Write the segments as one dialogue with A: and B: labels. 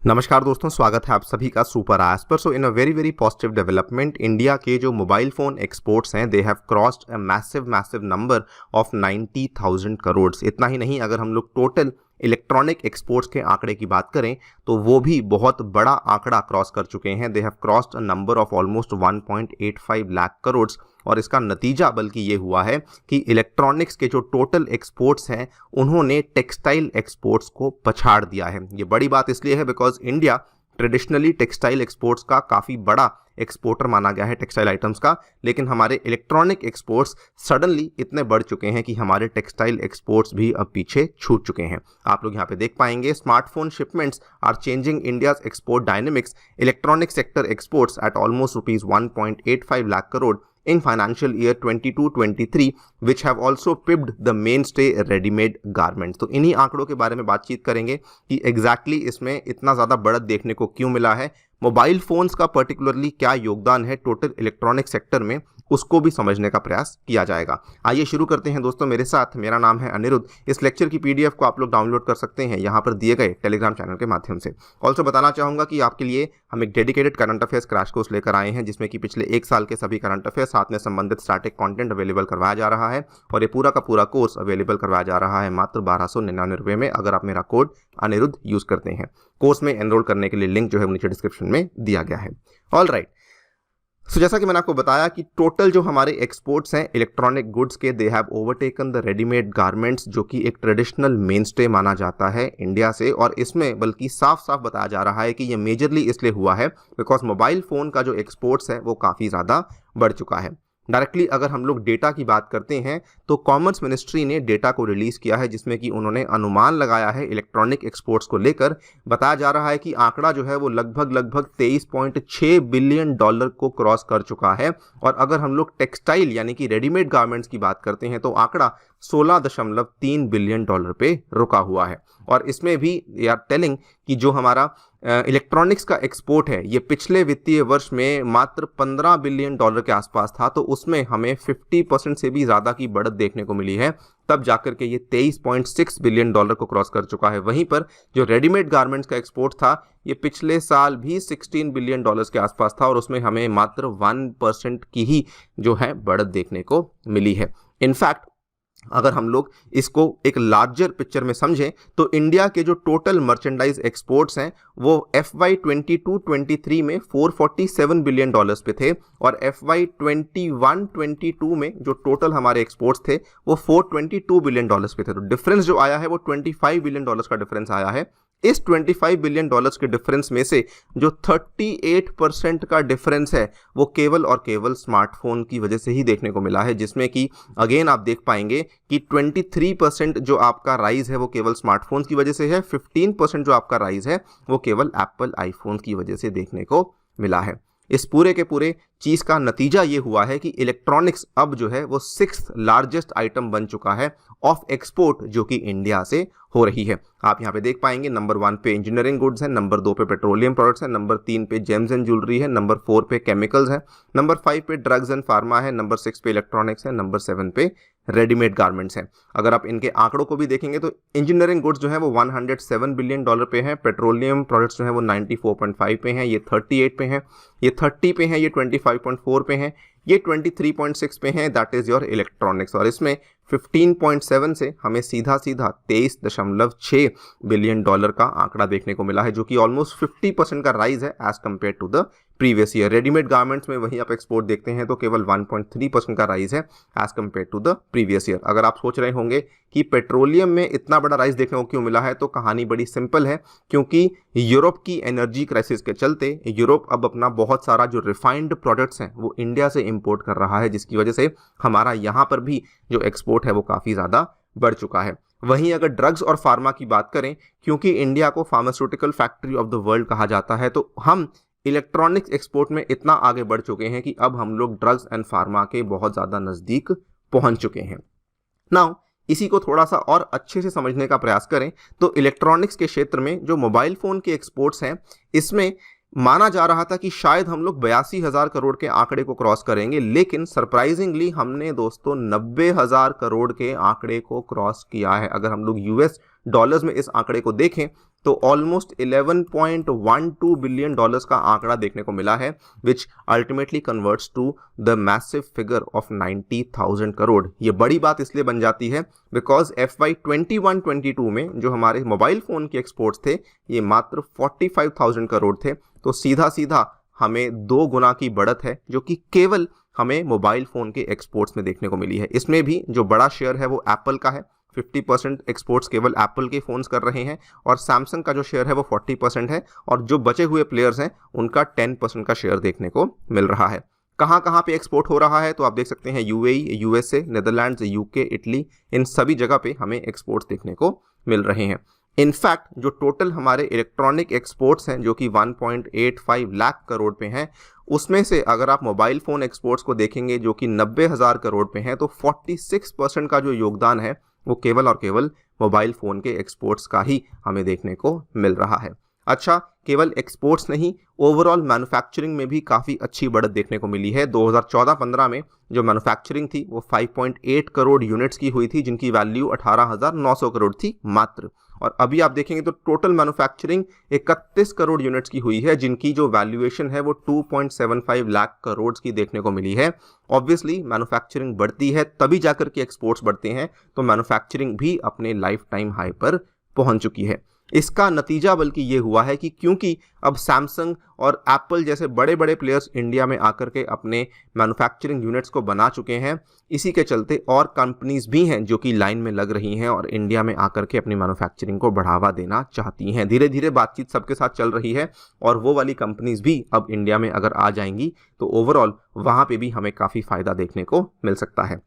A: नमस्कार दोस्तों, स्वागत है आप सभी का सुपर आज पर। So in a very positive development, India के जो मोबाइल फोन एक्सपोर्ट्स हैं they have crossed a massive number of 90,000 crore. इतना ही नहीं, अगर हम लोग टोटल इलेक्ट्रॉनिक एक्सपोर्ट्स के आंकड़े की बात करें तो वो भी बहुत बड़ा आंकड़ा क्रॉस कर चुके हैं। They have crossed a number of almost 1.85 lakh crore. और इसका नतीजा बल्कि ये हुआ है कि इलेक्ट्रॉनिक्स के जो टोटल एक्सपोर्ट्स हैं उन्होंने टेक्सटाइल एक्सपोर्ट्स को पछाड़ दिया है। ये बड़ी बात इसलिए है because India traditionally textile exports का काफ़ी बड़ा एक्सपोर्टर माना गया है टेक्सटाइल आइटम्स का, लेकिन हमारे इलेक्ट्रॉनिक एक्सपोर्ट्स सडनली इतने बढ़ चुके हैं कि हमारे टेक्सटाइल एक्सपोर्ट्स भी अब पीछे छूट चुके हैं। आप लोग यहाँ पे देख पाएंगे smartphone shipments are changing India's export dynamics. Electronic sector exports at almost ₹1.85 lakh crore in financial year 22-23 which have also pipped the mainstay ready-made garments। तो इन्हीं आंकड़ों के बारे में बातचीत करेंगे कि एग्जैक्टली इसमें इतना ज़्यादा बढ़त देखने को क्यों मिला है, मोबाइल फोन्स का पर्टिकुलरली क्या योगदान है टोटल इलेक्ट्रॉनिक सेक्टर में, उसको भी समझने का प्रयास किया जाएगा। आइए शुरू करते हैं दोस्तों मेरे साथ। मेरा नाम है अनिरुद्ध। इस लेक्चर की पीडीएफ को आप लोग डाउनलोड कर सकते हैं यहाँ पर दिए गए टेलीग्राम चैनल के माध्यम से। ऑल्सो बताना चाहूँगा कि आपके लिए हम एक dedicated current affairs crash course लेकर आए हैं जिसमें कि पिछले 1 साल के सभी करंट अफेयर्स साथ में संबंधित स्टैटिक कंटेंट अवेलेबल करवाया जा रहा है। और ये पूरा का पूरा कोर्स अवेलेबल करवाया जा रहा है मात्र 1299 रुपये में, अगर आप मेरा कोड अनिरुद्ध यूज़ करते हैं। कोर्स में एनरोल करने के लिए लिंक जो है नीचे डिस्क्रिप्शन में दिया गया है। ऑल राइट, सो जैसा कि मैंने आपको बताया कि टोटल जो हमारे एक्सपोर्ट्स हैं इलेक्ट्रॉनिक गुड्स के, they have overtaken the readymade garments, जो कि एक ट्रेडिशनल मेनस्टे माना जाता है इंडिया से। और इसमें बल्कि साफ साफ बताया जा रहा है कि ये मेजरली इसलिए हुआ है बिकॉज मोबाइल फ़ोन का जो एक्सपोर्ट्स है वो काफ़ी ज़्यादा बढ़ चुका है। डायरेक्टली अगर हम लोग डेटा की बात करते हैं तो कॉमर्स मिनिस्ट्री ने डेटा को रिलीज़ किया है जिसमें कि उन्होंने अनुमान लगाया है इलेक्ट्रॉनिक एक्सपोर्ट्स को लेकर। बताया जा रहा है कि आंकड़ा जो है वो लगभग 23.6 बिलियन डॉलर को क्रॉस कर चुका है। और अगर हम लोग टेक्सटाइल यानी कि रेडीमेड गारमेंट्स की बात करते हैं तो आंकड़ा 16.3 बिलियन डॉलर पे रुका हुआ है। और इसमें भी यार टेलिंग कि जो हमारा इलेक्ट्रॉनिक्स का एक्सपोर्ट है ये पिछले वित्तीय वर्ष में मात्र 15 बिलियन डॉलर के आसपास था, तो उसमें हमें 50% से भी ज़्यादा की बढ़त देखने को मिली है, तब जाकर के ये 23.6 बिलियन डॉलर को क्रॉस कर चुका है। वहीं पर जो रेडीमेड गारमेंट्स का एक्सपोर्ट था ये पिछले साल भी 16 बिलियन डॉलर्स के आसपास था और उसमें हमें मात्र 1% की ही जो है बढ़त देखने को मिली है। इनफैक्ट अगर हम लोग इसको एक लार्जर पिक्चर में समझें तो इंडिया के जो टोटल मर्चेंडाइज एक्सपोर्ट्स हैं वो FY 22-23 में 447 बिलियन डॉलर्स पे थे और FY 21-22 में जो टोटल हमारे एक्सपोर्ट्स थे वो 422 बिलियन डॉलर्स पे थे। तो डिफरेंस जो आया है वो 25 बिलियन डॉलर्स का डिफरेंस आया है। इस 25 बिलियन डॉलर्स के डिफरेंस में से जो 38% का डिफरेंस है वो केवल और केवल स्मार्टफोन की वजह से ही देखने को मिला है, जिसमें कि अगेन आप देख पाएंगे कि 23% जो आपका राइज है वो केवल स्मार्टफोन की वजह से है, 15% जो आपका राइज है वो केवल एप्पल आईफोन की वजह से देखने को मिला है। इस पूरे के पूरे चीज़ का नतीजा ये हुआ है कि इलेक्ट्रॉनिक्स अब जो है वो 6th लार्जेस्ट आइटम बन चुका है ऑफ एक्सपोर्ट जो कि इंडिया से हो रही है। आप यहाँ पे देख पाएंगे नंबर 1 पे इंजीनियरिंग गुड्स है, नंबर 2 पे पेट्रोलियम प्रोडक्ट्स है, नंबर 3 पे जेम्स एंड ज्वेलरी है, नंबर 4 पे केमिकल्स है, नंबर 5 पे ड्रग्स एंड फार्मा है, नंबर 6 पे इलेक्ट्रॉनिक्स है, नंबर 7 पे रेडीमेड गारमेंट्स हैं। अगर आप इनके आंकड़ों को भी देखेंगे तो इंजीनियरिंग गुड्स जो है वो 107 बिलियन डॉलर पे है, पेट्रोलियम प्रोडक्ट्स जो है वो 94.5 पे हैं, ये 38 पे हैं, ये 30 पे हैं, ये 25.4 पे हैं, ये 23.6 पे हैं, दैट इज योर इलेक्ट्रॉनिक्स। और इसमें 15.7 से हमें सीधा 23.6 बिलियन डॉलर का आंकड़ा देखने को मिला है, जो कि ऑलमोस्ट 50% का राइज है as compared to the previous year. Readymade garments में वहीं आप एक्सपोर्ट देखते हैं तो केवल 1.3% का राइज है as compared to the previous year. अगर आप सोच रहे होंगे कि पेट्रोलियम में इतना बड़ा राइज देखने को क्यों मिला है, तो कहानी बड़ी सिंपल है, क्योंकि यूरोप की एनर्जी क्राइसिस के चलते यूरोप अब अपना बहुत सारा जो रिफाइंड प्रोडक्ट्स हैं वो इंडिया से इंपोर्ट कर रहा है, जिसकी वजह से हमारा यहाँ पर भी जो एक्सपोर्ट है वो काफ़ी ज़्यादा बढ़ चुका है। वहीं अगर ड्रग्स और फार्मा की बात करें, क्योंकि इंडिया को pharmaceutical factory of the world कहा जाता है, तो हम इलेक्ट्रॉनिक्स एक्सपोर्ट में इतना आगे बढ़ चुके हैं कि अब हम लोग ड्रग्स एंड फार्मा के बहुत ज़्यादा नज़दीक पहुंच चुके हैं। नाउ इसी को थोड़ा सा और अच्छे से समझने का प्रयास करें तो इलेक्ट्रॉनिक्स के क्षेत्र में जो मोबाइल फ़ोन के एक्सपोर्ट्स हैं इसमें माना जा रहा था कि शायद हम लोग 82,000 करोड़ के आंकड़े को क्रॉस करेंगे, लेकिन सरप्राइजिंगली हमने दोस्तों 90,000 करोड़ के आंकड़े को क्रॉस किया है। अगर हम लोग यूएस डॉलर्स में इस आंकड़े को देखें तो ऑलमोस्ट 11.12 बिलियन डॉलर्स का आंकड़ा देखने को मिला है, which ultimately converts to the massive figure of 90,000 crore. ये बड़ी बात इसलिए बन जाती है बिकॉज FY 21-22 में जो हमारे मोबाइल फोन के एक्सपोर्ट्स थे ये मात्र 45,000 करोड़ थे। तो सीधा सीधा हमें 2 गुना की बढ़त है जो कि केवल हमें मोबाइल फोन के एक्सपोर्ट्स में देखने को मिली है। इसमें भी जो बड़ा शेयर है वो एप्पल का है, 50% एक्सपोर्ट्स केवल एप्पल के फ़ोन्स कर रहे हैं, और सैमसंग का जो शेयर है वो 40% है, और जो बचे हुए प्लेयर्स हैं उनका 10% का शेयर देखने को मिल रहा है। कहाँ कहाँ पे एक्सपोर्ट हो रहा है तो आप देख सकते हैं UAE, USA, Netherlands, UK, Italy, इन सभी जगह पे हमें एक्सपोर्ट्स देखने को मिल रहे हैं। इनफैक्ट जो टोटल हमारे इलेक्ट्रॉनिक एक्सपोर्ट्स हैं जो कि 1.85 लाख करोड़ पे हैं, उसमें से अगर आप मोबाइल फ़ोन एक्सपोर्ट्स को देखेंगे जो कि 90,000 करोड़ पे हैं, तो 46% का जो योगदान है वो केवल और केवल मोबाइल फ़ोन के एक्सपोर्ट्स का ही हमें देखने को मिल रहा है। अच्छा, केवल एक्सपोर्ट्स नहीं, ओवरऑल मैन्युफैक्चरिंग में भी काफ़ी अच्छी बढ़त देखने को मिली है। 2014-15 में जो मैन्युफैक्चरिंग थी वो 5.8 करोड़ यूनिट्स की हुई थी, जिनकी वैल्यू 18,900 करोड़ थी मात्र। और अभी आप देखेंगे तो टोटल मैन्युफैक्चरिंग 31 करोड़ यूनिट्स की हुई है, जिनकी जो वैल्यूएशन है वो 2.75 लाख करोड़ की देखने को मिली है। ऑब्वियसली मैन्युफैक्चरिंग बढ़ती है तभी जाकर के एक्सपोर्ट्स बढ़ते हैं, तो मैन्युफैक्चरिंग भी अपने लाइफ टाइम हाई पर पहुंच चुकी है। इसका नतीजा बल्कि ये हुआ है कि क्योंकि अब सैमसंग और एप्पल जैसे बड़े बड़े प्लेयर्स इंडिया में आकर के अपने मैन्युफैक्चरिंग यूनिट्स को बना चुके हैं, इसी के चलते और कंपनीज भी हैं जो कि लाइन में लग रही हैं और इंडिया में आकर के अपनी मैन्युफैक्चरिंग को बढ़ावा देना चाहती हैं। धीरे धीरे बातचीत सबके साथ चल रही है और वो वाली कंपनीज भी अब इंडिया में अगर आ जाएंगी तो ओवरऑल वहाँ पे भी हमें काफ़ी फ़ायदा देखने को मिल सकता है।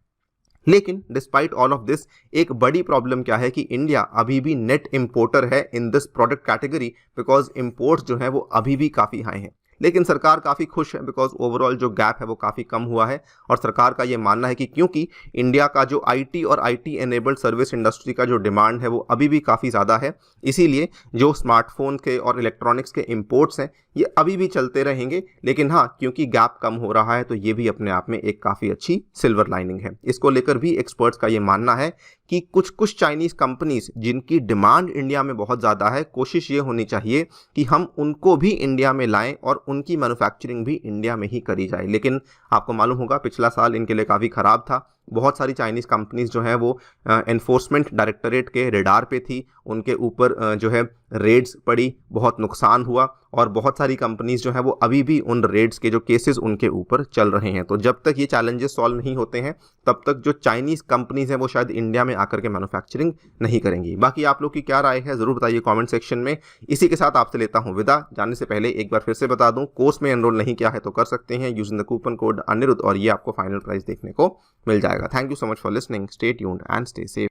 A: लेकिन डिस्पाइट ऑल ऑफ दिस, एक बड़ी प्रॉब्लम क्या है कि इंडिया अभी भी नेट इंपोर्टर है in this product category, because imports जो है वो अभी भी काफ़ी हाई हैं। लेकिन सरकार काफ़ी खुश है बिकॉज ओवरऑल जो गैप है वो काफ़ी कम हुआ है, और सरकार का ये मानना है कि क्योंकि इंडिया का जो IT और IT एनेबल्ड सर्विस इंडस्ट्री का जो डिमांड है वो अभी भी काफ़ी ज़्यादा है, इसीलिए जो स्मार्टफोन के और इलेक्ट्रॉनिक्स के इंपोर्ट्स हैं ये अभी भी चलते रहेंगे। लेकिन हाँ, क्योंकि गैप कम हो रहा है तो ये भी अपने आप में एक काफ़ी अच्छी सिल्वर लाइनिंग है। इसको लेकर भी एक्सपर्ट्स का ये मानना है कि कुछ चाइनीज़ कंपनीज जिनकी डिमांड इंडिया में बहुत ज़्यादा है, कोशिश ये होनी चाहिए कि हम उनको भी इंडिया में लाएं और उनकी मैन्युफैक्चरिंग भी इंडिया में ही करी जाए। लेकिन आपको मालूम होगा पिछला साल इनके लिए काफ़ी ख़राब था। बहुत सारी चाइनीज़ कंपनीज जो हैं वो एनफोर्समेंट डायरेक्टरेट के रेडार पे थी, उनके ऊपर जो है रेड्स पड़ी, बहुत नुकसान हुआ, और बहुत सारी कंपनीज जो हैं वो अभी भी उन रेड्स के जो केसेस उनके ऊपर चल रहे हैं। तो जब तक ये चैलेंजेस सॉल्व नहीं होते हैं तब तक जो चाइनीज़ कंपनीज हैं वो शायद इंडिया में आकर के मैन्युफैक्चरिंग नहीं करेंगी। बाकी आप लोग की क्या राय है ज़रूर बताइए कमेंट सेक्शन में। इसी के साथ आपसे लेता हूँ विदा। जाने से पहले एक बार फिर से बता दूँ, कोर्स में एनरोल नहीं किया है तो कर सकते हैं using the coupon code Anirudh, और ये आपको फाइनल प्राइस देखने को मिल जाएगा। Thank you so much for listening, stay tuned and stay safe.